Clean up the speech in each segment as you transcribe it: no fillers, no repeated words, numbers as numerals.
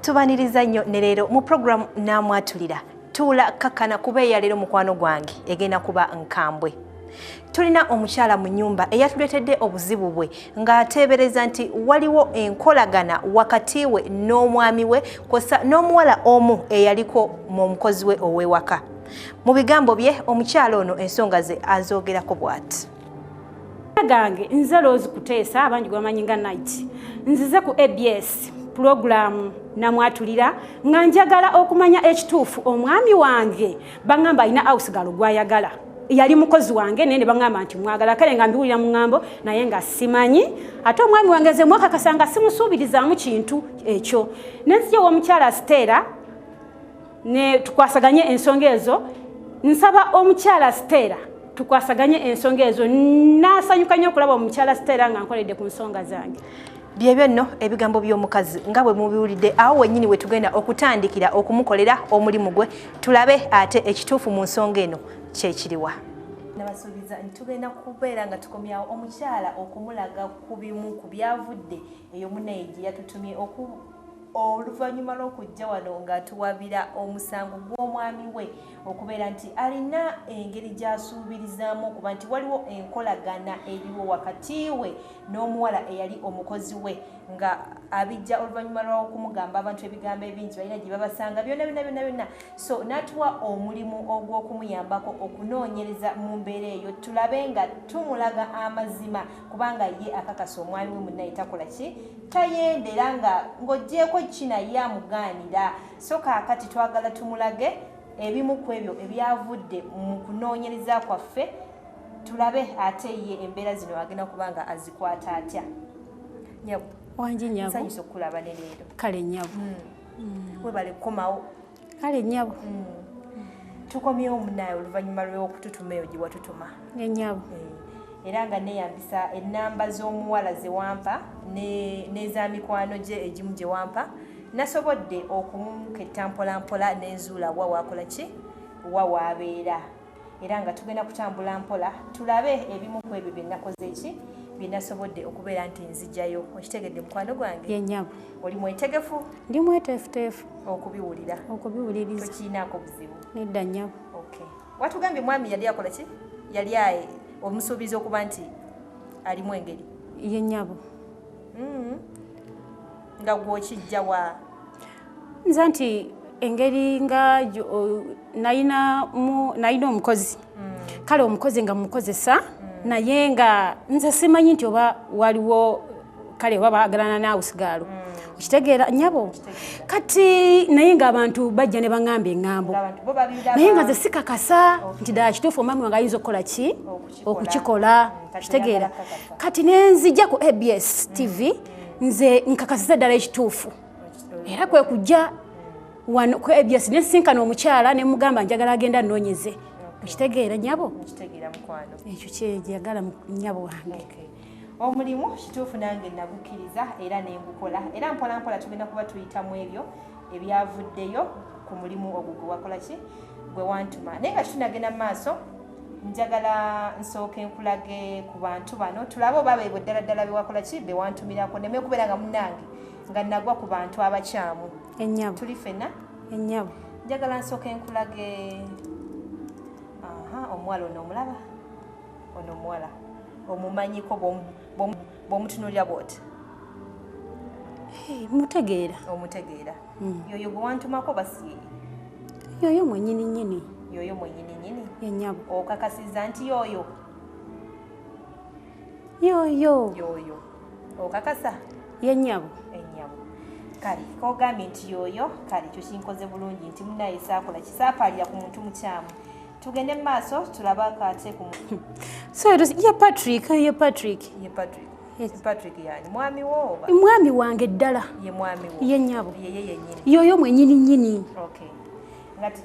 Tubaniriza nnyo ne leero mu program namwatulira tuula kakkana kubeeya leero mukwano gwange egenda kuba nkambwe. Tulina omukyala mu nnyumba eyatuleetedde obuzibu bwe ng'ateebereza nti waliwo enkolagana wakati we n'omwami we kw'ossa n'omuwala omu eyaliko mu mukozi we ow'ewaka. Mu bigambo bye omukyala ono ensonga ze azoogerako bw'ati. Gange nze Rose Kuteesa abangi gwamanyi nga Night nzize ku ABS program namwatulira nga njagala okumanya ekituufu omwami wange bangamba alina awusigalo gwayagala yali mukozi wange nene bangamba nti mwagala kale nga mbiwulira mu ngambo naye nga simanyi ate omwami wange ze mwaka kasanga simusuubirizaamu kintu ekyo nenzija w'omukyala Stella ne tukwasaganye ensonga ezo nsaba omukyala Stella tukwasaganye ensonga ezo nasanyuka nnyo okulaba omukyala Stella nga nkoledde ku nsonga zange. Byebyo nno ebigambo by'omukazi nga bwe mubiwulidde awo wennyini we tugenda okutandikira okumukolera omulimu gwe tulabe ate ekituufu mu nsonga eno kyekiriwa. Nabasuubiza nti tugenda kubeera nga tukomyawo omukyala okumulaga ku bimu ku byavudde eyo munnaye gye yatutumye oluvannyuma lw'okujja wano ng'atuwabira omusango gw'omwami we okubeera nti alina engeri gy'asuubirizaamu okuba nti waliwo enkolagana eriwo wakati we n'omuwala eyali omukozi we nga abijja oluvannyuma lw'okumugamba abantu ebigambo ebingi balina gye babasanga byonna so n'atuwa omulimu ogw'okumuyambako okunoonyereza mu mbeera eyo tulabe nga tumulaga amazima kubanga ye akakasa omwami we munnaye takola ki tayendera nga ng'oggyeko kinaye amugaanira so kaakati twagala tumulage ebimu ku ebyo ebyavudde mu kunoonyereza kwaffe tulabe ate ye embeera zino agenda kubanga azikwata atya. Nyabu wangi nyabu nsanyusa okulaba ne leero. Kale nyabu webale kukomawo. Kale nyabu tukomyewo munaaye oluvannyuma lw'okututuma eyo gye watutuma. Nyabu era nga neeyambisa ennamba z'omuwala ze wampa n'eza mikwano gye egimu gye wampa nasobodde okumuketta mpolampola n'enzuula wa waakola ki wa waabeera era nga tugenda kutambula mpola tulabe ebimu ku ebyo bye nakoze ki bye nasobodde okubeera nti nzijjayo. Okitegedde mukwano gwange? Yenyabu oli mwetegefu? Ndi mweteefuteefu okubiwulira tokiinaako buzibu? Nedda nyabu. Okay. Watugambye mwami yali akola ki yali aye omusuubiza okuba nti alimu engeri? Yenyabu. Nga gw'okijja wa? Nze nti engeri nga nalina omukozi kale omukozi nga mukozesa naye nga nze simanyi nti oba waliwo kale oba baagalana naawusigalo okitegeera nyabo kati naye nga abantu bajja ne baŋŋamba eŋŋambo naye nga nze sikakasa nti ddala kituufu omwami wange ayinza okukola ki okukikola okitegeera kati nenzijja ku ABS TV nze nkakasiza ddala ekituufu era kwe kujja wano ku ABS nesinkana omukyala ne mugamba njagala agenda annoonyeze okitegeera nyabo okitegeera mukwano ekyo kyejagala nyabo wange. Omulimu kituufu nange nagukkiriza era nengukola era mpolampola tugenda kuba tuyitamu ebyo ebyavuddeyo ku mulimu ogwo gwe wakola ki gwe wantuma naye nga tunagenda mu maaso njagala nsooke nkulage ku bantu bano tulabe oba beebwe ddala ddala be wakola ki be wantumirako neme okubeera nga munnange nga nagwa ku bantu abakyamu. Enyabu tuli ffenna enyabu njagala nsooke nkulage omuwala ono omulaba ono omuwala omumanyiko bw'omutunuulira bw'oti mutegeera omutegeera yoyo gwe wantumako basi yoyo mwenyini nyini enyabu okakasiza nti yoyo okakasa yenyabu kale kogambye nti yoyo kale ekyo kinkoze bulungi nti munaye saakola kisaapaalira ku muntu mukyamu tugende mu maaso tulaba akaate ku Patrick yani mwami wo mwami wange ddala ye mwami wo yenyabu yeye yennyini yoyo mwenyini nyini. Okay ngati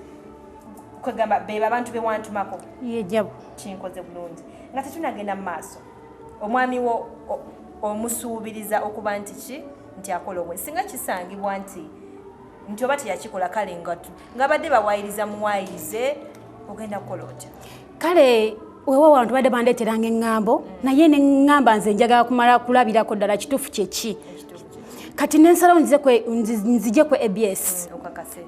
kwegamba beba abantu be wantumako yenyabu kinkoze bulungi nga tetunagenda mu maaso omwami wo omusuubiriza okuba nti akola obwe singa kisangibwa nti oba teyakikola kale nga badde bawaayiriza muwaayirize ogenda kukola otya? Kale wewe abantu badde bandeeteranga eŋŋambo naye ne ŋŋamba nze njagala kumala kulabirako ddala kituufu kyeki kati nensalawo nzije ku ABS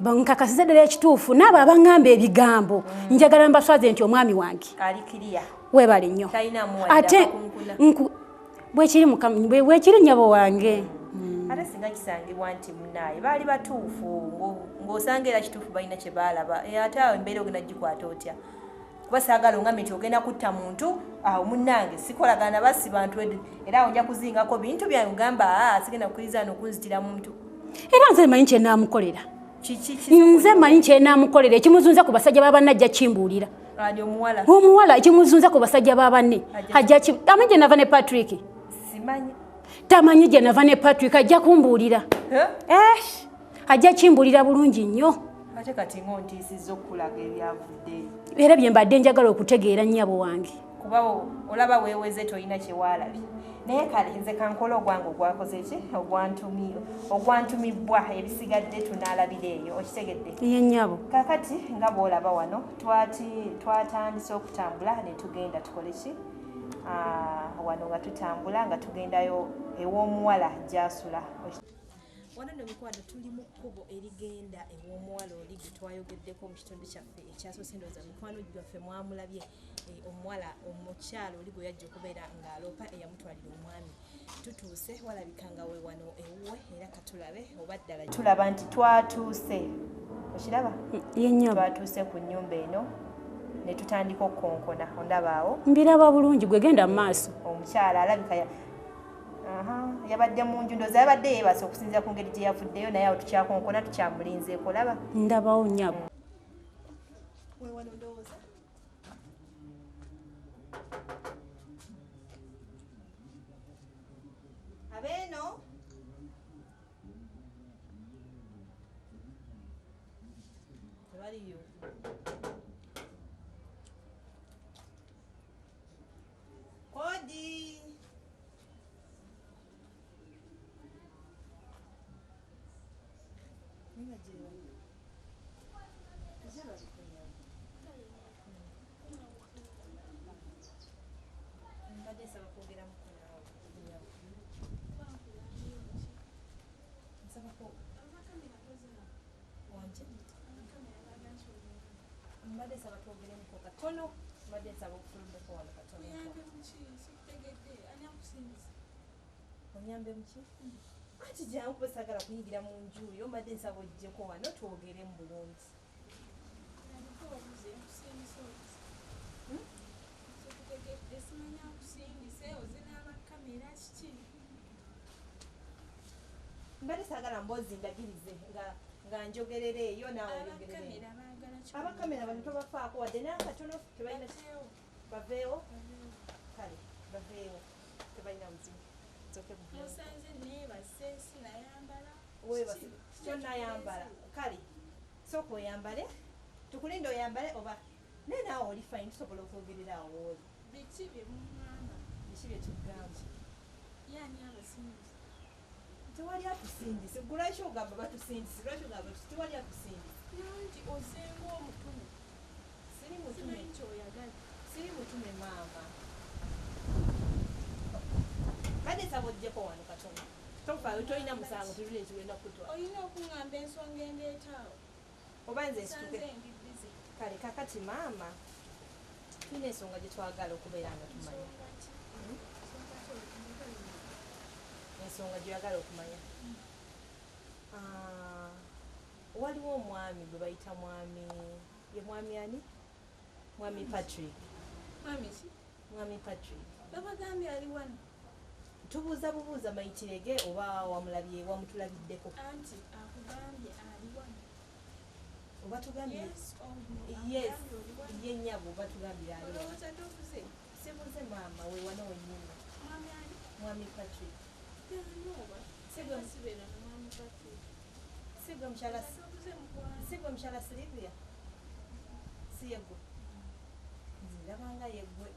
nkakasize ddala ekituufu naabo abangamba ebigambo njagala mbaswaze nti omwami wange weebale nnyo ate bwekiri nnyabo wange ate singa kisangibwa nti munaaye baali batuufu ng'osanga era kituufu balina kye baalaba ate awo embeera ogenda gikwata otya kuba saagala ongambe nti ogenda kutta muntu awo munnange sikolagana basi bantu era awo nja kuzingako bintu byange ogamba sigenda kukkiriza n'okunzitira muntu era nze manyi kyenaamukolera nze manyi kyenaamukolera ekimuzunza ku basajja babanne ajja kimbuulira omuwala ekimuzunza ku basajja babanne amanyi gye nava ne Patrick tamanyi gye nava ne Patrick ajja kumbuulira ajja kimbuulira bulungi nnyo ate kati ng'ontiisizza okulaga ebyavuddeyo era bye mbadde njagala okutegeera nnyabo wange kuba olaba weeweze tolina kyewaalabye naye kale nze kankola ogwange ogwakoze ki ogwantumibwa ebisigadde tunaalabira eyo okitegedde ye nnyabo kakati nga bw'olaba wano twatandise okutambula ne tugenda tukole ki wano nga tutambula nga tugendayo ew'omuwala gy'asula wano nno mikwano tuli mu kkubo erigenda ew'omuwala oli gwe twayogeddeko mu kitundu kyaffe ekyasoose ndowooza mikwano gyaffe mwamulabye omuwala omukyalo oli gwe yajja okubeera ng'aloopa eyamutwalira omwami tutuuse walabika nga we wano ewuwe era katulabe oba ddala tulaba nti twatuuse okiraba twatuuse ku nnyumba eno ne tutandika okukonkona ondaba awo mbiraba bulungi gwe genda mu maaso omukyala alabika yabadde mu nju ndowooza yabadde yeebase okusinziira ku ngeri gye yavuddeyo naye awo tukyakonkona tukyamulinzeeko laba ndabawo nnyabo wewano ndowooza abeeno tebaliyo kodi mbadde nsaba twogeremuko katono mbadde nsaba okufulumbeko wano katono onyambe muki anti jangu kuba saagala kuyingira mu nju yo mbadde nsaba ojjeko wano twogeremu bulungi mbadde saagala mboozi ndagirize nga njogerera eyo naawe oyogerere abakamera bano tobafaako wadde nakatono tebalina baveewo kale baveewo tebalina muzimu kyonayambala kale sooka oyambale tukulinde oyambale oba naye naawe oli fine tusobola okwogerera awo oli biki byetugamba tewali atusindise gulwaki ogamba batusindise lwaki ogamba tewali atusindise siri mutume maama kade nsaba ojjeko wano katono tofaayo tolina musango tulina ekigenda kutwala olina okuŋŋamba ensonga endeetaawo oba nze nsituke kale kakati maama tulina ensonga gye twagala okubeera nga tumanya ensonga gyoyagala okumanya waliwo omwami gwe bayita ye mwami ani mwami Patrick mwami Patrick babagambye ali wano tubuuza bubuuza mayitirege oba wamutulabiddeko anti akugambye ali wano oba tugambye yes ye nnyabo oba tugambye ali wano sibuuze maama we wano wennyini mwami Patrick sigwe mukyala Silivia si yegwe nzirabanga yegwe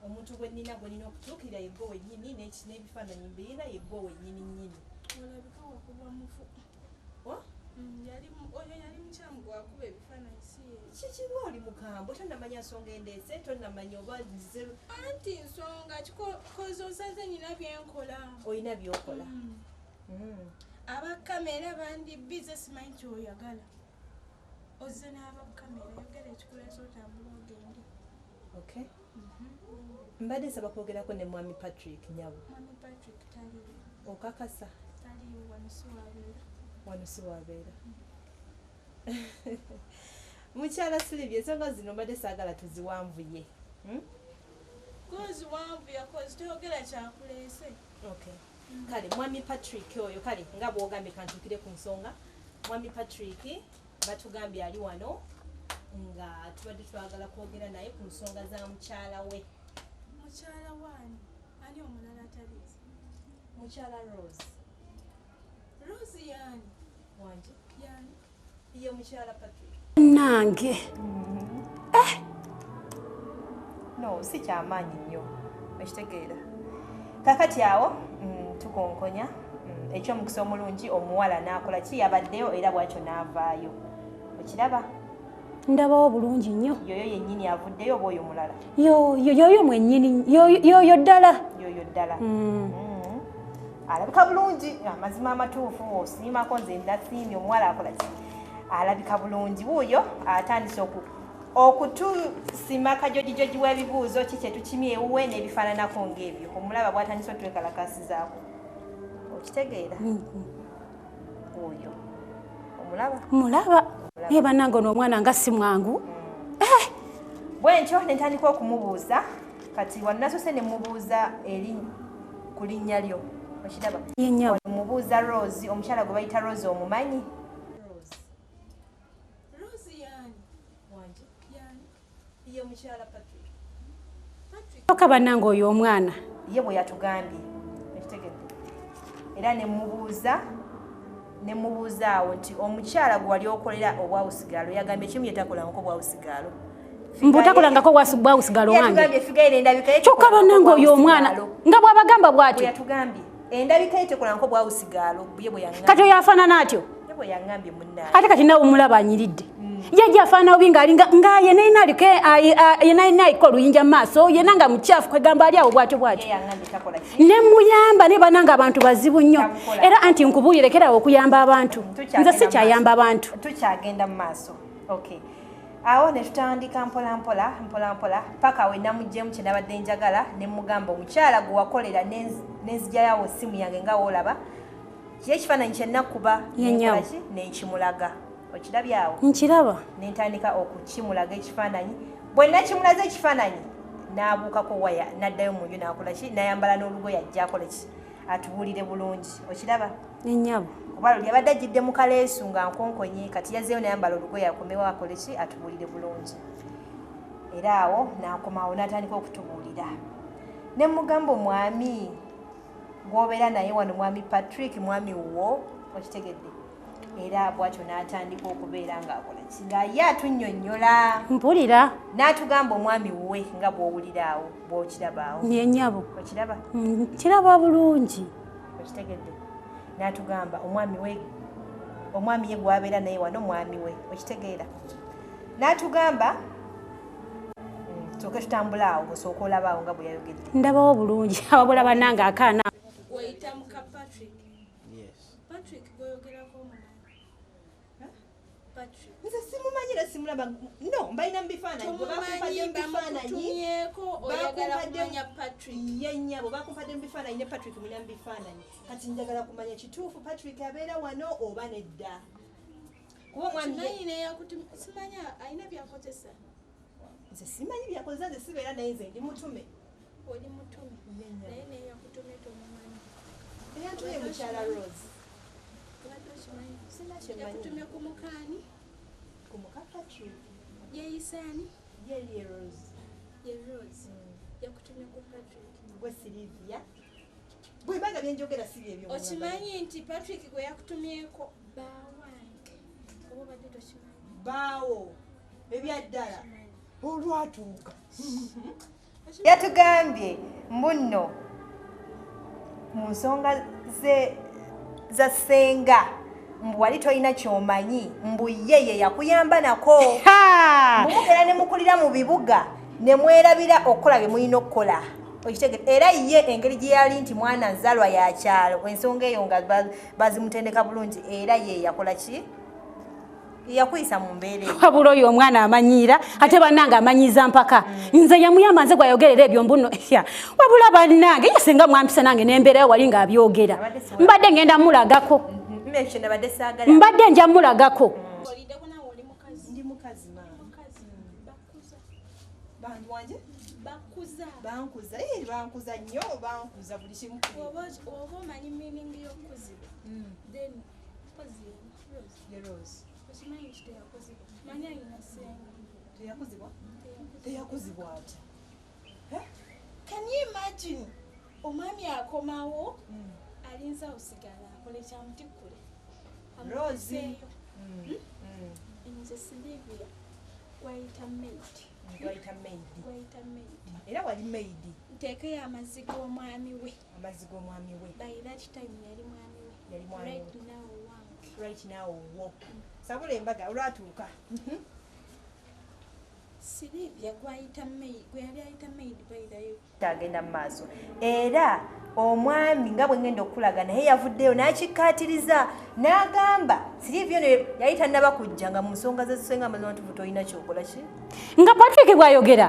omuntu gwe nnina okutuukirira yegwe wennyini n'ebifaananyi mbirina yegwe wennyini nnyini Oyo yali mukyamu gwakuba ebifaananyi si ye. Kikiba oli mukambwe tonnamanya nsonga endeese tonnamanya oba zero. Anti nsonga kikoze osaze nina byenkola. Olina byokola. Abakamera bandi bize simanyi kyoyagala. Ozze n'abakamera yogera ekikuleesa otambula ogende. Okay. Mbadde nsaba kwogerako ne mwami Patrick Nyabo. Mwami Patrick taliwo. Okakasa? Taliwo wano si wabeera. Wano si wabeera. Mukyala Sylvia ensonga zino mbadde saagala tuziwanvuye. Kozi wanvu yakozi toyogera kyakuleese. Okay. Kale mwami Patrick oyo kale nga bw'ogambye kantukire ku nsonga. Mwami Patrick batugambye ali wano nga tubadde twagala kwogera naye ku nsonga za mukyala we. Mukyala waani? Ani omulala ataliizi? Mukyala Rose. Rose yaani? Wanje. Yaani? Ye mukyala Patrick. Nange. No, si kyamaanyi nnyo. Ekitegeera. Kakati awo tukonkonya ekyomukisa omulungi omuwala n'akola ki yabaddeyo era bw'atyo n'avaayo. Okiraba? Ndabawo bulungi nnyo. Yoyo yennyini avuddeyo oba oyo mulala? Yoyo mwennyini yoyo ddala. Yoyo ddala. Alabika bulungi amazima amatuufu osiimako nze ndasiimye omuwala akola ki? Alabika bulungi wuuyo atandise okutusima kajojijoji w'ebibuuzo ki kye tukimye ewuwe n'ebifaananako ng'ebyo omulaba bw'atandise otwekalakasizaako. Okitegeera? Oyo omulaba? Mulaba naye bannange n'omwana nga si mwangu. Bwe ntyo ne ntandika okumubuuza kati wannasose ne mubuuza eri ku linnya lyo. Okiraba? Yennyabo. Mubuuza Rose omukyala gwe bayita Rose omumanyi? Rose yaani? Wanje. Yaani? Ye omukyala Patrick. Toka bannange oyo omwana. Ye bwe yatugambye. Ekitegedde. Era ne mubuuza awo nti omukyala gwe wali okolera obwawusigalo yagambye kimu yetakolangako obwawusigalo. Mbutakolangako bwawusigalo wange. Yatugambye figaire endabika ye. Kyokka bannange oyo omwana nga bw'abagamba bw'atyo. Yatugambye endabika ye tekolangako obwawusigalo ye bwe yangambye. Kati oyo afaanana atyo. Ye bwe yangambye munnaye. Ate kati nawe omulaba anyiridde. Yajja afaana obi ng'alinga nga yenna aliko oluyinja mu maaso yenna nga mukyafu kwegamba ali awo bw'atyo bw'atyo. Ne muyamba ne bannange abantu bazibu nnyo era anti nkubuulire kerawo okuyamba abantu nze si kyayamba abantu. Tukyagenda mu maaso. Okay. Awo ne tutandika mpola paka we namuggyemu kye nabadde njagala ne mugamba omukyala gwe wakolera nenzigyayawo essimu yange nga woolaba kiye ekifaananyi kye nakuba nenkimulaga. Okirabye awo? Nkiraba. Ne ntandika okukimulaga ekifaananyi. Bwe nakimulaza ekifaananyi n'abuukako waya n'addayo mu nju n'akola ki n'ayambala n'olugoye ajja akole ki atubuulire bulungi. Okiraba? Ennyabo. Kuba luli abadde ajjidde mu kaleesu nga nkonkonye kati yazzeeyo n'ayambala olugoye akomewo akole ki atubuulire bulungi. Era awo n'akomawo n'atandika okutubuulira. Ne mugamba omwami gw'obeera naye wano mwami Patrick mwami wo okitegedde. Era bw'atyo n'atandika okubeera ng'akola ki nga ye atunnyonnyola. Mpulira. N'atugamba omwami we nga bw'owulira awo bw'okiraba awo. Yennyabo. Okiraba? Kiraba bulungi. Okitegedde. N'atugamba omwami ye gw'abeera naye wano mwami we. Okitegeera? N'atugamba tusooke tutambula awo osooka olaba awo nga bwe yayogedde. Ndabawo bulungi ababula bannange akaana. Weyita muka Patrick. Yes. Patrick gwoyogerako omumanyi? Patrick. Nze simumanyira simulaba. No, mbalina mu bifaananyi. Bakutunyeko oyagala kumanya Patrick. Ye nnyabo bakumpadde mu bifaananyi ne Patrick mulina mu bifaananyi. Kati njagala kumanya kituufu Patrick abeera wano oba nedda. Kuba omwami simanya alina byakozesa. Nze simanyi byakozesa nze sibeera naye nze ndi mutume. Oli mutume. Naye neyakutumye tomumanyi. Eyantumye mukyala Rose. Yakutumye ku mukaani. Ku muka Patrick. Yeyisaani. Ye Rose. Ye Rose. Yakutumye ku Patrick. Gwe Sylvia. Bwe baga byenjogera si bye byo. Okimanyi nti Patrick gwe yakutumyeko baawange. Oba badde tokimanyi. Baawo. Ebyaddala. Olwatuuka. Yatugambye mbuno mu nsonga za ssenga mbu wali tolina kyomanyi mbu ye yakuyamba nako mumugera ne mukulira mu bibuga ne mwerabira okukola bye mulina okukola era ye engeri gye yali nti mwana nzalwa ya kyalo ensonga eyo nga bazimutendeka bulungi era ye yakola ki yakuyisa mu mbeera wabula oyo omwana amanyiira ate bannange amanyiza mpaka nze yamuyamba nze gwayogerera ebyo mbuno wabula bannange yesenga mwampisa nange n'embeera wali ng'abyogera mbadde ngenda mulagako mbadde nja mulagako bankuza nnyo bankuza buli kimu oba omanyi meaning y'okuzibwa then Rose okimanyi nti teyakozibwa manya alina senga teyakuzibwa ati can you imagine omwami akomawo alinza osigala akole kyamutikkule Rose nze Silivia gwayita maid era wali maid nteekeyo amazzi g'omwami we by that time yali mwami we right now wo sabula embaga olwatuuka Silivia gwayita maid gweyali ayita maid by the way tagenda mu maaso era omwami nga bwe ngenda okulaga naye yavuddeyo n'akikkaatiriza n'agamba Silivia ono yali tannaba kujja nga mu nsonga ze zisenga amazima tuvu tolina kyokola ki nga Patrick bw'ayogera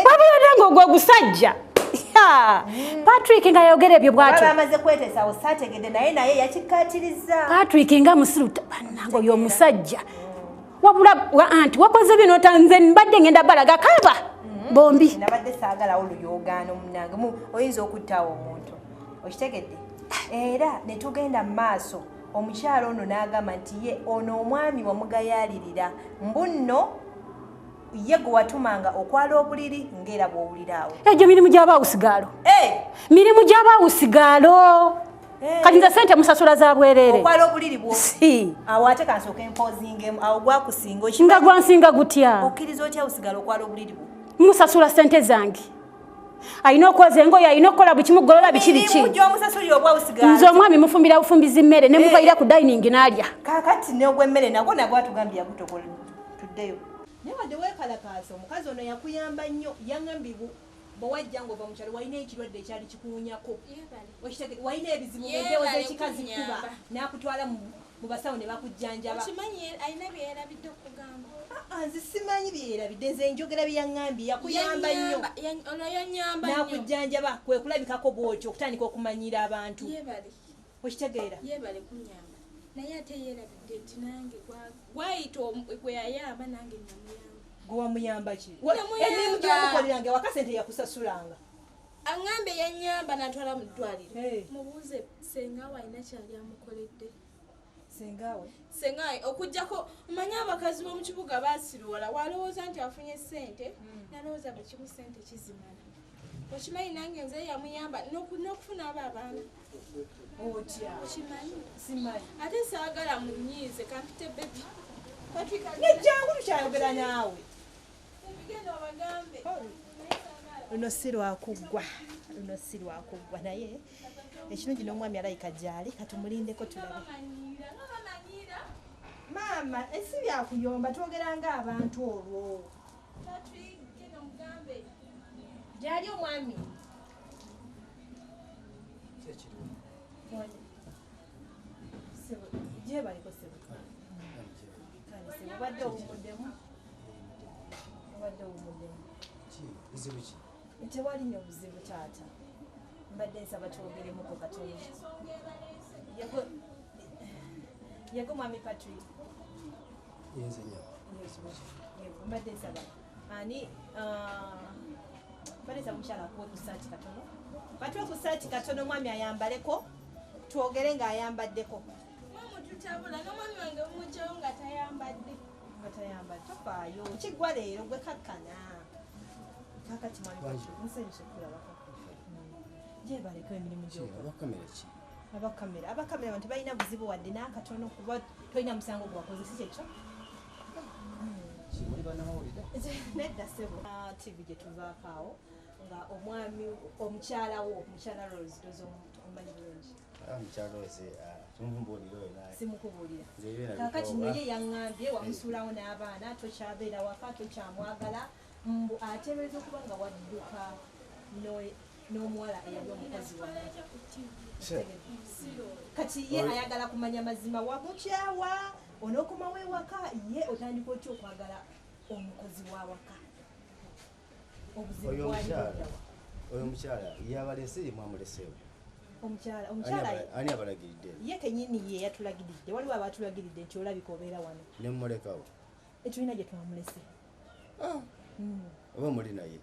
wabula nga ogwo ogusajja Patrick nga ayogera ebyo bw'atyo amaze kweteesaawo saategedde naye yakikkaatiriza Patrick nga musiruta bannange oyo omusajja wabula anti wakoze bino tanze mbadde ngenda balaga kaba bombi nabadde saagalawo luyoogaano munange oyinza okuttaawo omuntu okitegedde era ne tugenda mu maaso omukyalo ono n'agamba nti ye ono omwami wamugayaalirira mbuno ye gwe watumanga okwala obuliri ng'era bw'owuliraawo egyo mirimu gy'abaawusigaalo mirimu gy'abaawusigaalo kati nze sente musasula za bwereere okwala obuliri awo ate kansooka empozingemu awo gwakusinga nga gwansinga gutya okkiriza otya usigala okwala obuliri bwo musasula sente zange ayina okwoza engoye ayina okukola buli kimu golola bikiriki nze omwami mufumbira bufumbizi mmere ne mukaira ku dining n'alya kaakati n'ogw'emmere nagwo atugambye yagutokola tuddeyo naye wadde weekalakaasa omukazi ono yakuyamba nnyo yangambye bwe wajja ng'ova mu kyalo walina ekirwadde ekyali kikuwunyako walina ebizibu ng'eddewooza ekikazi kuba n'akutwala mu basawo ne bakujjanjaba okimanyi alina bye yeerabidde okugamba nze simanyi bye yeerabidde nze njogera bye yaŋŋambye yakuyamba nnyo n'akujjanjaba kwe kulabikako bw'otyo okutandika okumanyira abantu okitegeera yeebale kunyamba naye ate yeerabidde nti nange gwayita gwe yayamba nange namuyamba gwe wamuyamba ki emirimu gyewamukoleranga ewaka sente yakusasulanga aŋŋambe yanyamba n'atwala mu ddwaliro mubuuze sengawe alina kyali amukoledde sengawe okujjako omanyi abakazi b'omu kibuga baasiruwala walowooza nti afunye sente nalowooza bwe kimu sente kizimala okimanyi nange nze yamuyamba n'okufuna abo abaana okimanyi ate saagala munyiize kampite bebi nejjangu tukyayogera naawe ebigenda obagambe luno si lwakuggwa naye ekirungi n'omwami alayika gyali katumulindeko tulabe maama esi byakuyomba twogera ng'abantu olwo gyali omwami gyebaliko sebo obadde owumuddemu tewali nnyo buzibu taata mbadde nsaba twogeremuko katono yego mwami Patrick mbadde nsaba ani mbadde nsaba omukyala akuwe ku saati katono batuwe ku saati katono mwami ayambaleko twogere ng'ayambaddeko tutabula n'omwami wange mumugyawo nga tayambadde tofaayo kiggwa leero gwe kakkana kakati mwami Patrick nsanyuse kulabako gyebaleko emirimu abakamera bantu balina buzibu wadde n'akatono kuba tolina musango gwakoze si kyekyo nedda sebo tv gye tuvaako awo nga omwami omukyala Rose dozo omanyi bulungi omukyala Rose tumubuulire naye simukubuulira kakati noye yaŋŋambye wamusuulawo n'abaana tokyabeera waka tokyamwagala mbu ateebereza okuba nga wadduka n'omuwala eyali omukozi wamu kati ye ayagala kumanya mazima wamukyawa onookomawo ewaka ye otandika otya okwagala omukozi wawaka obuzibu bwalioddawa oyo omukyala yabalese mwamuleseo omukyala ani abalagiridde ye kenyini ye yatulagiridde waliwo abatulagiridde nti olabika obeera wano nemumulekawo etulina gye twamulese oba muli naye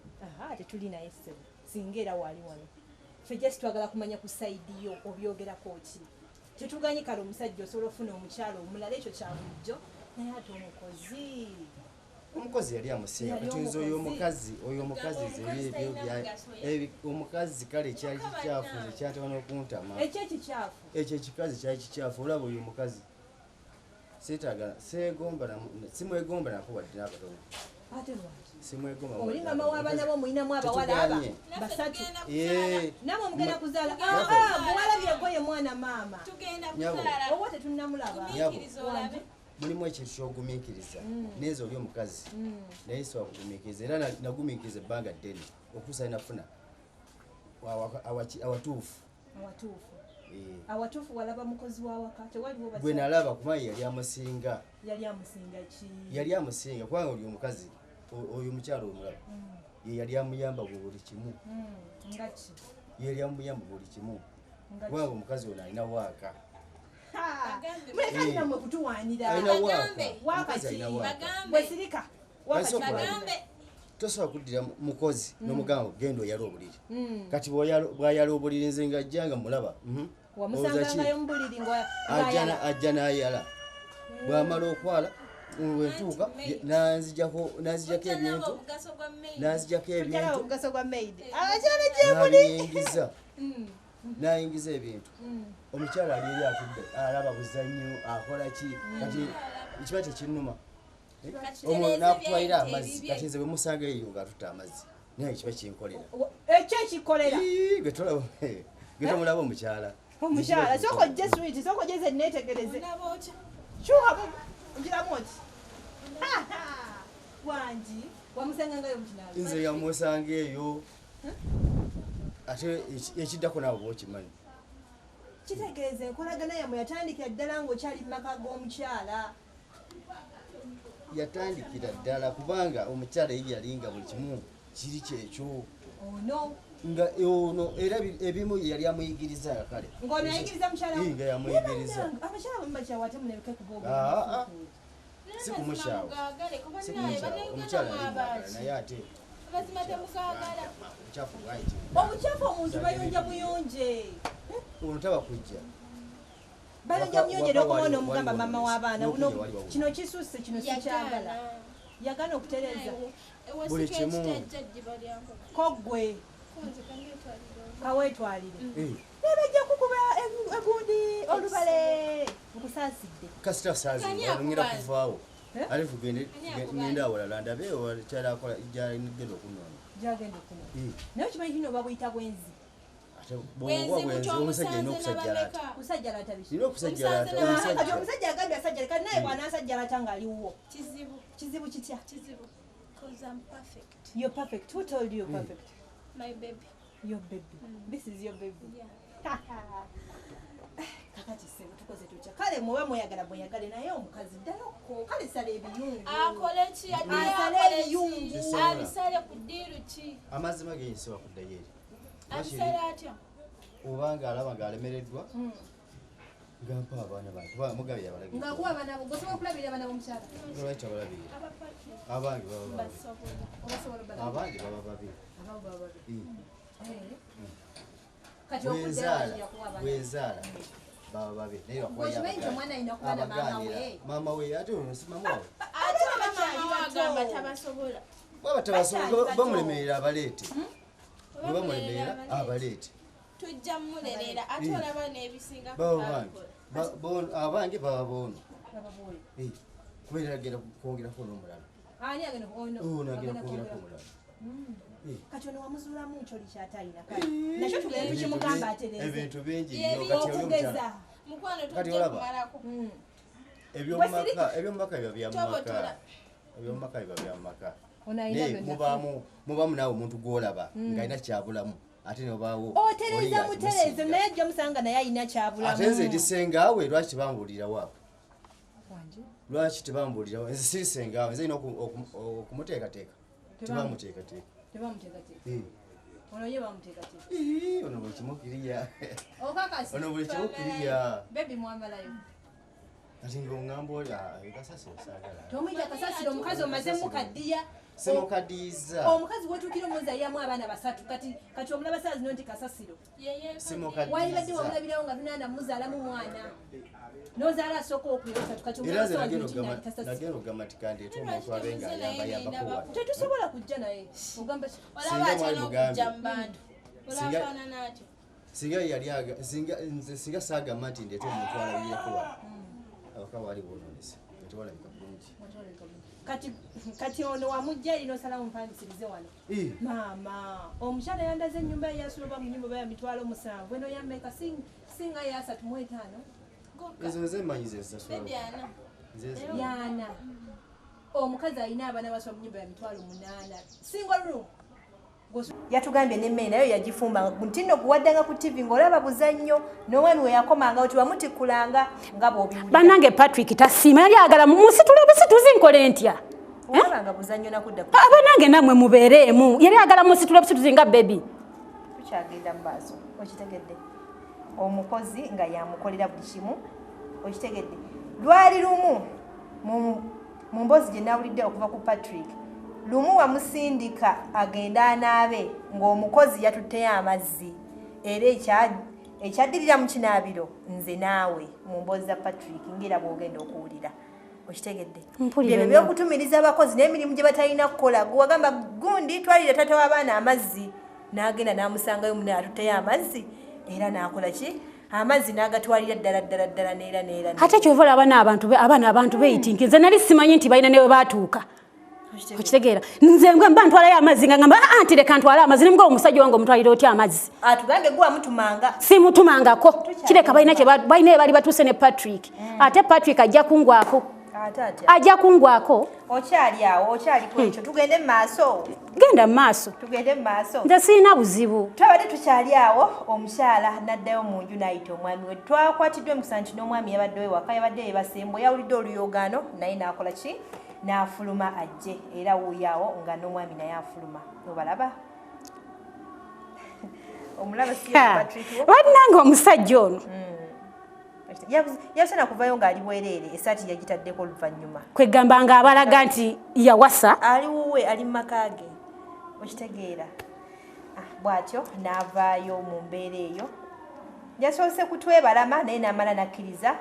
tetuli naye ssebo singa era waali wano ffe just twagala kumanya ku saidi yo obyogerako ki tetuganye kale omusajja osobola ofuna omukyala omulala ekyo kya bulijjo naye ate omukozi yali amusinga katuyiza omukazi kale ekyali kikyafu ekyataba n'okuntama ekyo ekikazi kyali kikyafu olaba oyo omukazi simwegomba nako wadde n'akatono oli mama w'abaana bo mulinamu abawala aba basatu namwe mugenda kuzaala muwalabye gwe ye mwana maama oba tetunnamulaba mulimu ekintu kyogumiikiriza neeza oli omukazi naye sobola kugumiikiriza era nagumiikiriza ebbanga ddene okuusa nafuna awatuufu walaba mukozi wawaka tewaliwo gwe nalaba kumaye yali amusinga yali amusinga kubanga oli omukazi oyo omukyalo omulaba ye yali amuyamba buli kimu yali amuyamba buli kimu kubanga omukazi ono alina waaka mulekanyinamwe kutuwaanira tosobola kuddira mukozi n'omugamba genda oyala obuliri kati bwayala obuliri nze nga ajjanga mulaba ajja n'ayala bwamala okwala wentuuka nanzijako ebintu nayingiza ebintu omukyala ali eri atudde alaba buzannyo akola ki kati ekiba tekinnuma omwo nakutwalira amazzi kati nze bwemusanga eyo ngaatutta amazzi naye ekiba kinkolera ekyo ekikolera getomulaba omukyala sokojeze netegereze kyuhamu ngiramu oti wangi wamusangangayo mukinala nze yamusanga eyo ate ekiddako naawe bwokimanyi kitegeeza enkolagana yamwe yatandikira ddala ng'okyali mu maka g'omukyala yatandikira ddala kubanga omukyala ye yalinga buli kimu kiri kyekyo nga ono era ebimu yali amuyigiriza kale ng'ono yayigiriza mukyala nga yamuyigiriza abakyala bamumacyawo ate munebeke kuba si kumushawo omukyala alimagala naye ate obucyafu omuntu bayonja muyonje ono taba kujja bayonja muyonje n'okubona omugamba mama w'abaana kino kisusse kino sikyagala yagana okutereza buli kimu koggwe kaweetwalire nebajja kukuba egundi olubale nkusaasidde kasitasaazingera kuvaawo ate tugende awalala ndabe owakyala akola jagenda okunona naye okimanyi kino babuyita bwenzi omusajja alina okusajjalata omusajja agambye asajjalata naye bw'anaasajjalata ng'aliwo kizibu kitya You're perfect. Who told you you're perfect? My baby. Your baby. This is your baby. Yeah. Kakati se tukoze tutya. Kale muwe mweyagala bweyagale naye omukazi ddalako. Kale sala ebiyungu. Akole ki? Asala ebiyungu. Abisale ku ddiiru ki? amazima geyisoba kudda yeri Abisale atya? obanga alaba ng'alemereddwa ngampa abaana bange kuba mugabe yabalagirira Ngakuwa abaana bo gosobola okulabirira abaana b'omukyala. lwaki abalabirira abange baba babiri Obasobola balabirira. abange baba babiri Ababo baba babiri. Kati bwezaala baba babiri naye Okimanyi omwana alina okuba na maama we. maama we ate ono si maama we Ate mama agamba tabasobola. baba tabasobola bamulemerera abaleete ne bamulemerera abaleete Tujja mulerera ate olaba n'ebisinga abange baba boono Baba boy. kubeera agenda kwongerako n'omulala Ani agenda ono. ono agenda kwongerako omulala kati ono wamuzuulamu nkyoli kyatayina kale nakyo tugenda tukimugamba atereze ebintu bingi nnyo kati oli omukyala mukwano kati olaba ebyomumaka biba byamumaka ebyomumaka biba byamumaka mubaamu naawe omuntu gwolaba ng'alina kyabulamu ate nobaawo otereza mutereze naye ajja musanga naye alina kyabulamu ate nze ndi sengaawe lwaki tebambuulirawo lwaki tebambuulirawo nze siri sengaawe nze alina okumuteekateeka tebamuteekateeka ono buli kimukiriya ono buli kimukiriya kati ng'oŋŋamba oli kasasiro saagala tomuyita kasasiro omukazi omaze mukaddiya simukaddiyiza omukazi wetuukira omuzaaliramu abaana basatu kati omulaba saa zino nti kasasiro walibadde wamulabirawo nga lunaana muzaalamu mwana nozaala asooka okuyosatu kati era nze nagenda okugamba nti kandeeta omuntu abenga ayambayambako wano tetusobola kujja naye ogamba singa saagamba nti ndeeta omuntu alabireko wano abaka wali bwononese tewalabika bulungi kati ono wamujja eri nosalamu mpandisirize wano maama omukyala yandaze ennyumba ye yasula mu nyumba baya mitwalo 7 eno yammeka singa ya 35 ezo nzemanyiza ezisasula yana omukazi alina abaana basula mu nyumba ya mitwalo 8 single room yatugambye nemmere nayo yagifumba ntinno kuwaddanga ku TV ng'olaba buzannyo n'omwami we yakomanga oti wamutikkulanga nga bw'obiwulira bannange Patrick tasiima yali agala musitule busituzi nkole ntya olabanga buzannyo nakudda bannange nammwe mubeereemu yali agala musitule busituzi nga bebi tukyagenda mu maaso okitegedde omukozi nga yamukolera buli kimu okitegedde lwali lumu mu mboozi gye nawulidde okuva ku Patrick lumu wamusindika agenda anaabe ng'omukozi yatutteyo amazzi era ekyaddirira mu kinaabiro nze naawe mu mboozi za Patrick ngera bw'ogenda okuwulira okitegedde byebyo by'okutumiriza abakozi n'emirimu gye batalina kukola gwagamba gundi twalira tata w'abaana amazzi n'agenda n'amusangayo munne atutteyo amazzi era n'akola ki amazzi n'agatwalira ddala neera ate kyova olaba abaana abantu beyitinki nze nali simanyi nti balina newe baatuuka okitegeera nze mba ntwalayo amazzi nga ngamba anti leka ntwale amazzi nemugaba omusajja wange omutwalira otya amazzi atugambye gwe wamutumanga simutumangako kireka balina bali batuuse ne Patrick ate Patrick ajja kungwako ajja kungwako okyali awo okyali ku ekyo tugende mu maaso genda mu maaso tugende mu maaso nze sirina buzibu twabadde tukyali awo omukyala n'addayo mu nju n'ayita omwami we twakwatiddwa emikisa nti n'omwami yabadde we waka yabadde yebasembo yawulidde oluyogaano naye n'akola ki n'afuluma ajje era wuuyaawo nga n'omwami naye afuluma obalaba omulaba si Patrick bannange omusajja ono yasana kuvayo ng'ali bwereere esaati yagitaddeko oluvannyuma kwegamba nga abalaga nti yawasa ali wuwe ali mu maka ge okitegeera bw'atyo n'avaayo mu mbeera eyo yasoose kutwebalama naye n'amala nakkiriza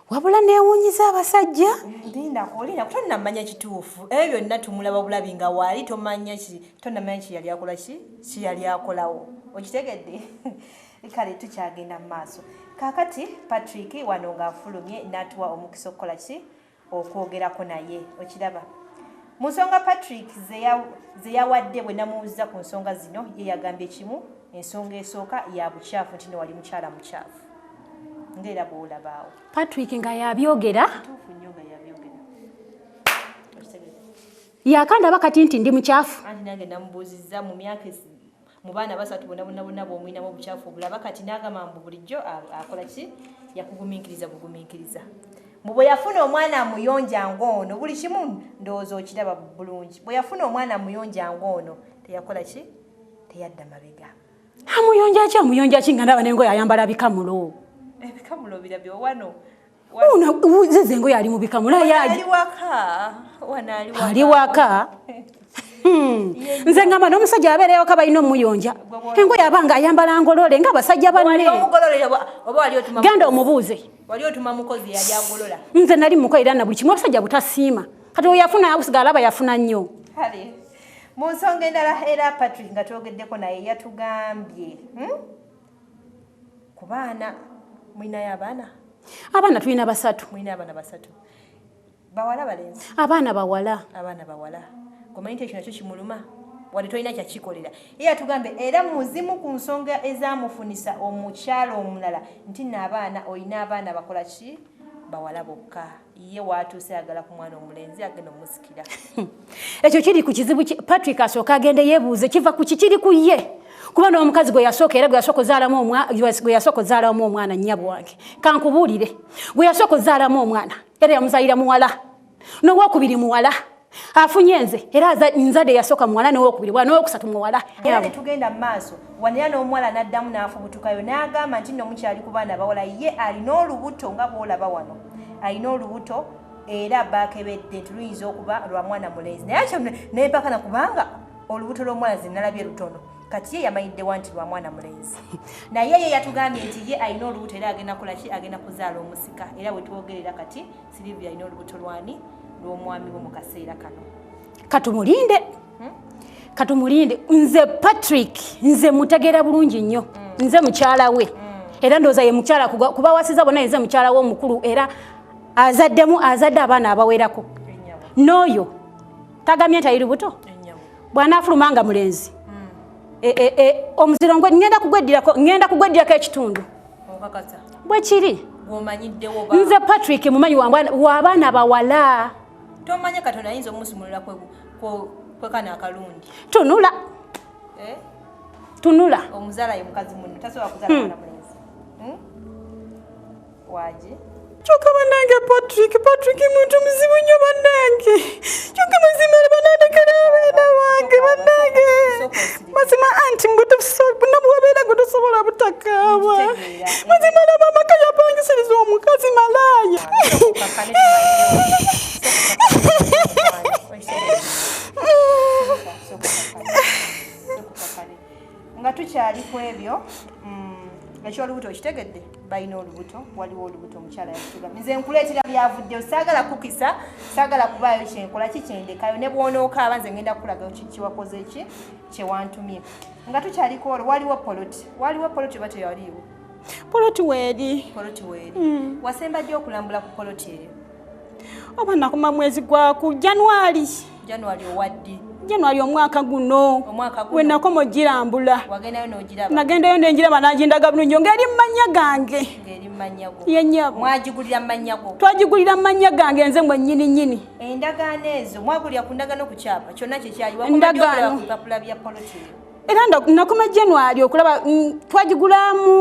wabula neewuunyiza abasajja olina tonnamanya kituufu ebyo byonna tumulaba bulabi nga waali tonnamanya kiyali akola kiyali akolawo okitegedde kale tukyagenda mu maaso kaakati Patrick wano ng'afulumye n'atuwa omukisa okukola ki okwogerako naye okiraba mu nsonga Patrick ze yawadde bwe namuwuziza ku nsonga zino ye yagambye kimu ensonga esooka ya bukyafu nti newali mukyala mukyafu ng'era bw'olabaawo Patrick nga yabyogera tuufu nnyo nga yabyogera yakandaba kati nti ndi mukyafu anti nange namubuuzizza mu myaka mu baana basatu bonna bw'omulinamu obukyafu obulaba kati n'agamba mbu bulijjo akola ki yakugumiikiriza bugumiikiriza mu bwe yafuna omwana amuyonja ng'ono buli kimu ndowooza okiraba bulungi bwe yafuna omwana amuyonja ng'ono teyakola ki teyadda mabega amuyonja ki nga ndaba n'engoye ayambala bikamulo ebikamulo birabyo wano zeze engoye ali mu bikamulo ali waka nze ngamba n'omusajja abeera ewaka balina omuyonja engoye abanga ayambala ngolole ng'abasajja banne genda omubuuze wali otuma mukozi yali agolola nze nali mukoera na buli kimu abasajja butasiima kati weyafuna akusiga alaba yafuna nnyo kale mu nsonga endala era Patrick nga twogeddeko naye yatugambye ku baana mulinayo abaana tulina basatu mulina abaana basatu bawala balenzi abaana bawala komanyi ekyo nakyo kimuluma wadde tolina kyakikolera ye atugambe era muzimu ku nsonga ezamufunisa omukyalo omulala nti n'abaana olina abaana bakola ki bawala bokka ye watuuse agala ku mwana omulenzi agenda omusikira ekyo kiri ku kizibu Patrick asooka agende yeebuuze kiva ku kikiri ku ye kuba n'omukazi gwe yasooka era gwe yasooka ozaalamu omwana nnyabo wange kankubuulire gwe yasooka ozaalamu omwana era yamuzaalira muwala n'owokubiri muwala afunye nze era nzadde yasooka muwala n'owokubiri bwa n'owokusatu muwala era ne tugenda mu maaso wanera n'omuwala n'addamu n'afubutukayo n'agamba nti nno mukyali ku baana bawala ye alina olubuto nga bw'olaba wano alina olubuto era baakebedde tuluyinza okuba lwa mwana mulenzi naye kyo nempakana kubanga olubuto lw'omwana ze nalabye lutono kati ye yamanyiddewa nti lwa mwana mulenzi naye ye yatugambye nti ye alina olubuto era agenda kulaki agenda kuzaala omusika era bwe twogerera kati Silivia alina olubuto lwani lw'omwami we mu kaseera kano katumulinde nze Patrick nze mutegeera bulungi nnyo nze mukyala we era ndooza ye mukyala kuba wasiza bonna nze mukyala we omukulu era azadde abaana abawerako n'oyo tagamye nti ali lubuto bw'anaafuluma nga mulenzi omuziro ngenda kugweddirako ekitundu bwe kiri nze Patrick mumanyi w'abaana bawala tomanya Katonda ayinza omusumulula kwekana akalundi tunula omuzaala ye mukazi munno tasobola kuzaala mwana mulenzi waje kyokka bannange Patrick muntu muzibu nnyo bannange kyokka mazima banandekera abaana bange bannange mazima anti nabuwabeera gwe tosobola butakaaba mazima laba amaka yapangisiriza omukazi malaaya nga tukyali ku ebyo ekyolubuto okitegedde balina olubuto waliwo olubuto omukyala yatuga nze nkuleetera byavuddeyo saagala kukisa saagala kubaayo kyenkola kikyendekayo ne bwonookaaba nze ngenda kulaga kiwakoze ki kyewantumye nga tukyaliko olwo waliwo poloti oba teyaliiwo poloti weeri wasemba ddi okulambula ku poloti eyo oba nakoma mwezi gwaku January owaddi January omwaka guno we nakoma ogirambula wagendayo n'ogiraba nagendayo n'engiraba nagindaga bulungi ngeri mmanya gange yennyabo mwagigulira mmanyago twagigulira mmanya gange nze mwennyini endagaano ezo mwagulira ku ndagaano ku kyapa kyonna kyekyali wakumaddeokulaba ku bipapula bya poloti era nakoma January okulaba twagigulamu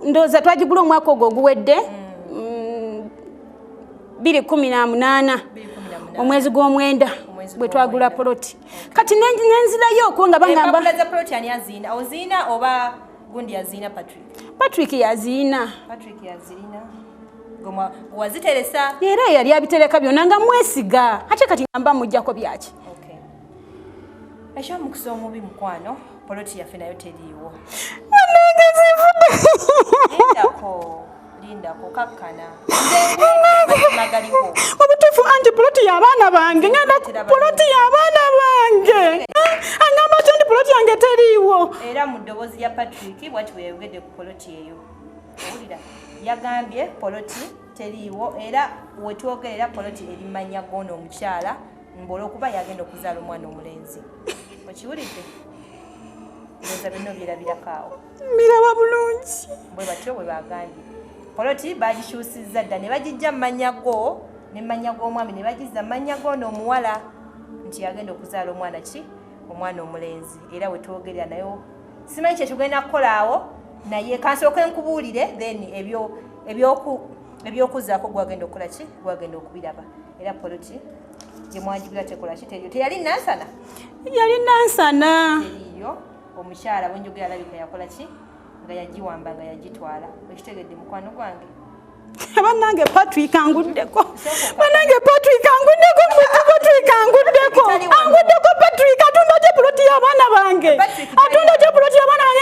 ndowooza twagigula omwaka ogwo oguwedde 2018 omwezi gw'omwenda bwe twagula poloti kati nenzirayo okubanga bangamba za poloti ani aziina oziina oba gundi yaziina Patrick yaziina goma waziteresa era yali abitereka byonna nga mwesiga ate kati ngamba mujjako byaki ekyomukisa omubi mukwano poloti yaffe nayo teriiwo lindako kakkana magaliwo obutuufu anti poloti y'abaana bange ngenda poloti y'abaana bange angamba ati ndi poloti yange teriiwo era mu ddoboozi ya Patrick bwati bwe yayogedde ku poloti eyo owulira yagambye poloti teriiwo era wetwogerera poloti eri mmanya gono omukyala olw'okuba yagenda okuzaala omwana omulenzi okiwulidde ndowooza byonna obyerabirako awo mbiraba bulungi bwe batyo bwe bagambye poloti bagikyusizza dda ne bagijja mmanyago ne mmanyago omwami ne bagizza mmanyago n'omuwala nti yagenda okuzaala omwana omulenzi era wetwogerera nayo simanyi kyetugenda kukola awo naye kansooke nkubuulire then ebyokuzaako gwagenda okukola ki gwagenda okubiraba era poloti gyemwagibira tekola ki teriyo teyali nansana teriyo omukyala bwenjogera alabika yakola ki nga yagiwamba nga yagitwala ekitegedde mukwano gwange bannange Patrick anguddeko atunda gye poloti y'abaana bange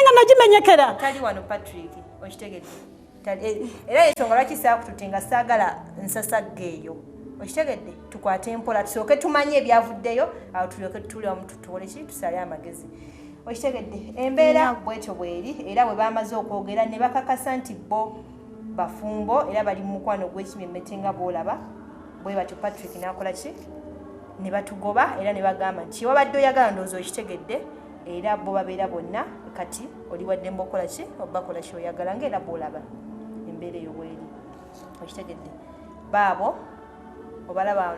nga nagimenyekera tali wano Patrick okitegedde era ensonga lwaki saakututte nga saagala nsasaggeeyo okitegedde tukwate empola tusooke tumanye ebyavuddeyo awo tulyoke tutulewamu tutuwole ki tusale amagezi okitegedde embeera bwetyo bweri era bwe bamaze okwogera ne bakakasa nti bo bafumbo era bali mu mukwano gw'ekimemmete nga bw'olaba bwe batyo Patrick n'akola ki ne batugoba era ne bagamba nti wabadde oyagala ndowooza okitegedde era bo babeera bonna kati oli wadde mbokola ki obakola kyoyagala ngaera bwolaba embeera eyo bweri okitegedde baabo obalaba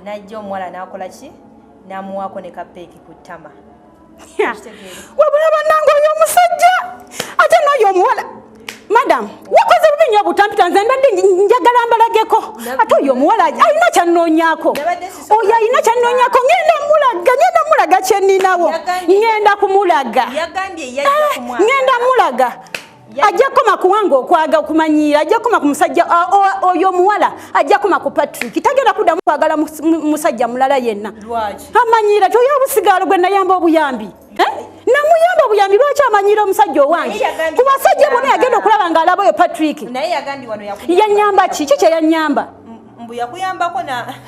najja omuwala n'akola ki n'amuwaako ne kapeeki ku ttama wabula bannange oyo omusajja ate n'oyo omuwala madam wakoze bubi nnyo obutampita nze mbadde njagala mbalageko ate oyo omuwala alina kyannonyaako oyo alina kyannonyaako ngenda mulaga kyenninawo ngenda kumulaga ngenda mulaga ajja koma kuwanga okwaga okumanyiira ajja koma ku musajja oyo omuwala ajja koma ku Patrick tagenda kuddamu kwagala musajja mulala yenna amanyiira ti oyo obusigaalo gwe nayamba obuyambi namuyamba obuyambi lwaki amanyiira omusajja owange ku basajja bonna yagenda okulaba ng'alaba oyo Patrick yanyamba ki kyeyanyamba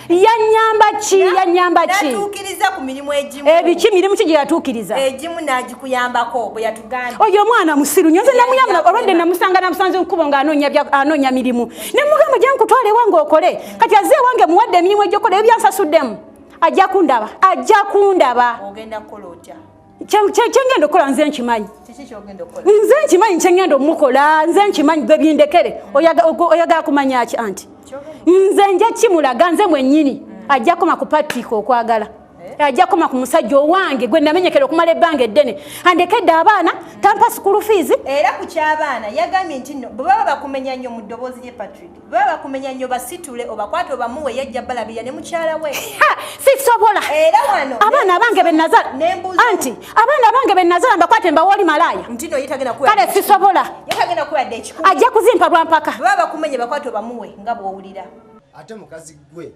yanyamba ki natuukiriza ku mirimu egimu ebiki mirimu ki gye yatuukiriza egimu n'agikuyambako bwe yatugambye oyo omwana musiru nnyo nze namuyamba olwadde namusanga namusanze nkubo ng'anoonya mirimu ne mugamba gye nkutwala ewange okole kati azze ewange muwadde emirimu egyokola ebyansasuddemu ajja kundaba ogenda kukola otya kyengenda okukola nze nkimanyi nze nkimanyi kyengenda omukola nze nkimanyi gwe bindekere oyagala kumanya ki anti nze nja kimulaga nze mwennyini ajja koma ku Patrick okwagala ajja koma ku musajja owange gwe namenyekera okumala ebbanga eddene andekedde abaana tampa school fees era ku ky'abaana yagambye nti nno bwe baba bakumenya nnyo mu ddoboozi lye Patrick bwe baba bakumenya nnyo basitule obakwate obamuwe yajja balabirira ne mukyala we sisobola era wano abaana abange bennazala anti abaana abange bennazala mbakwate mbawooli malaaya nti no yitagenda kuwa kale sisobola yatagenda kuwadde ekikulu ajja kuzimpa lwampaka bwe baba bakumenya bakwate obamuwe nga bw'owulira ate mukazi gwe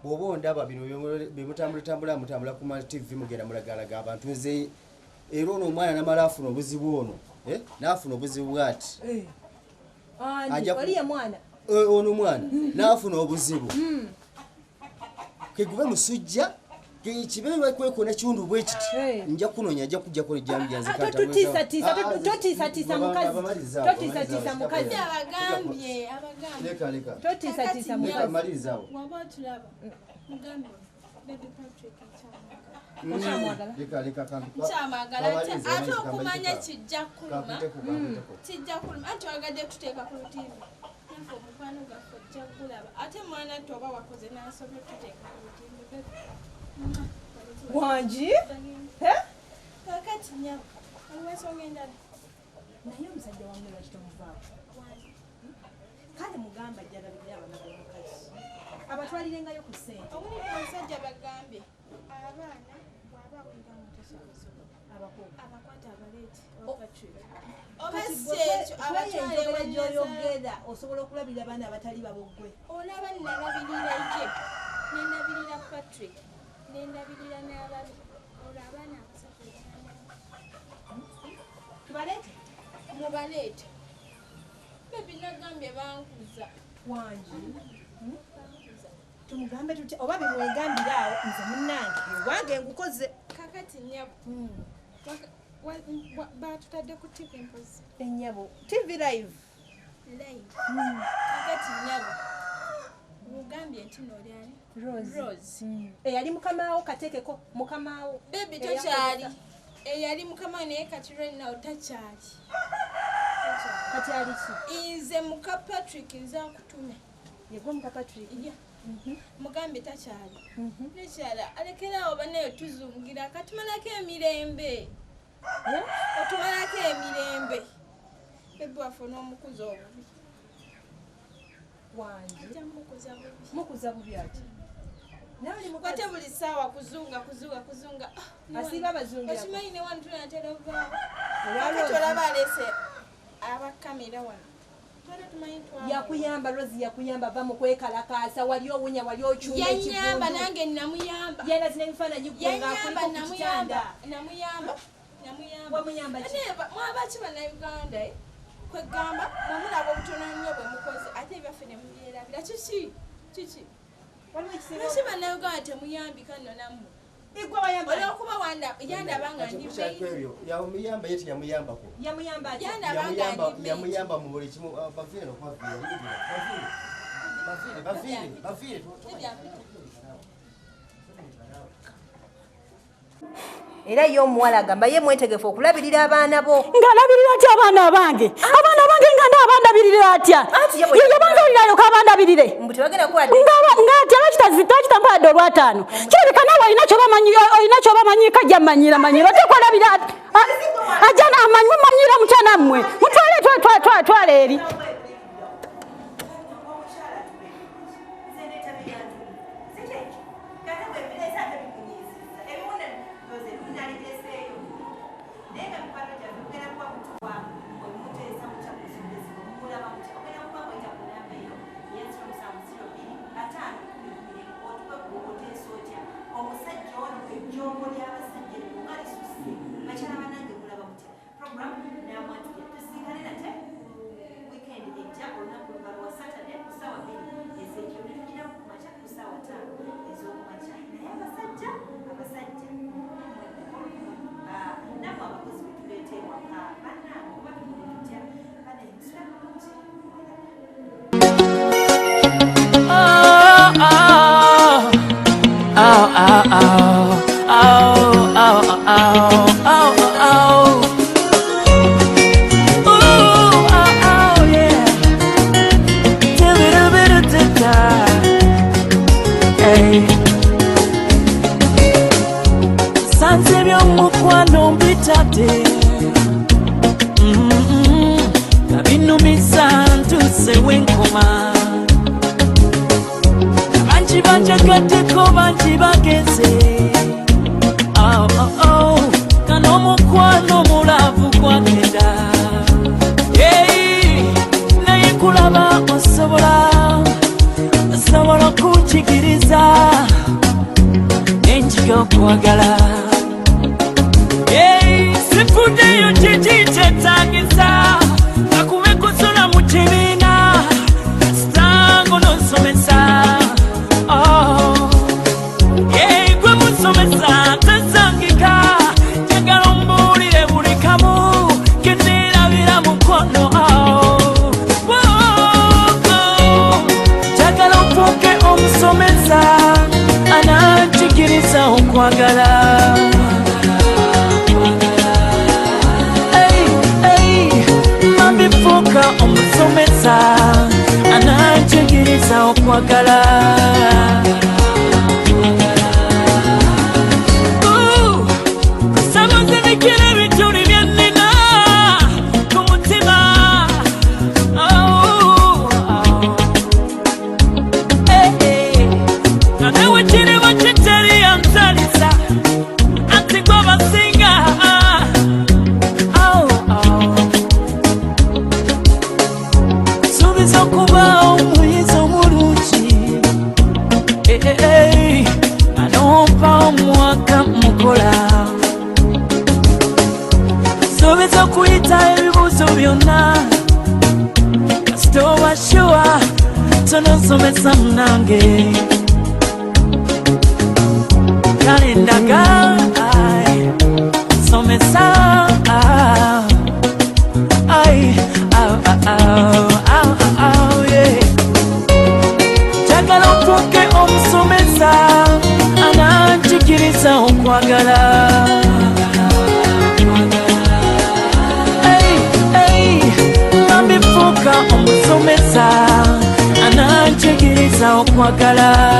bw'oba ondaba bino bemutambula ku ma TV mugenda mulagalaga abantu nze era ono omwana namala afuna obuzibu ono n'afuna obuzibu bw'ati ono omwana n'afuna obuzibu kegube musujja kibe kwekona kiwundu bwe kiti nja kunonya ajja kujja kola ejjambi lyanze totiisatiisa mukazi malirizawo ate okumanya kijja kuluma anti oyagadde tuteeka ku lutiivi nafe omukwano gaffe ojja kulaba ate mwana nti oba wakoze n'asobye tuteeka ku lutiivi wangi kakati nyabo aliwo ensonga endala naye omusajja wange lwaki tomuvaako kale mugamba jjalabirira abana b'omukazi abatwalirengayo ku ssente owulira omusajja bagambye abaana bw'aba awulira mutasabasobola abakwata abaleeti oba sekyo abatwala gy'oyogera osobola okulabirira abaana abatali baboggwe olaba nnalabirira ye nenabirira Patrick nendabirira n'ababi olwo abaana abasatu tubaleete mubaleete bebi nagambye bankuza wangi tumugambe tutya oba bimwegambira awo nze munnange ewange ngukoze kakati nnyabo batutadde ku TV mpozi ennyabo TV live kakati nnyabo mugambye nti nolyani Rose eyali mukamaawo kateekeko mukamaawo bebi tokyali eyali mukama naye kati right takyali kati ali ki nze muka Patrick nze akutume yegwe muka Patrick mugambe takyali nekyala alekerawo banayo tuzungira katumalako emirembe otumalako emirembe bebi waffe n'omukuza obubi wangi mukuza bubi ati kwate buli ssaawa kuzunga asiba abazungira okimanyi ne wano tunatera ovaawo akati olaba aleese abakamera wano yakuyamba Rozi yakuyamba va mu kwekalakaasa wali owunya wali okyuma ekigundu yanyamba nange namuyamba yena zina ebifaananyi yanyamba namuyamba wamuyamba ki mwabaki bannayuganda kwegamba mwemulaba obutono nnyo bwe mukoze ate ebyaffe ne mubyerabira kiki lwaki bannayuganda temuyambika nno nammwe olwokuba yandabanga yamuyamba mu buli kimu baviire era ye omuwala agamba ye mwetegefu okulabirira abaana bo. Ngalabirira atya abaana bange nga ndaabandabirira atya yebanza olinayo kabandabirire ng'atya bakitampaadde olwataano kirabika naawe olina kyobamanyi kajja manyira tekwalabira ajja mumanyira mukyana mmwe mutwale twala eri. Omusomesa ananjigiriza okwagala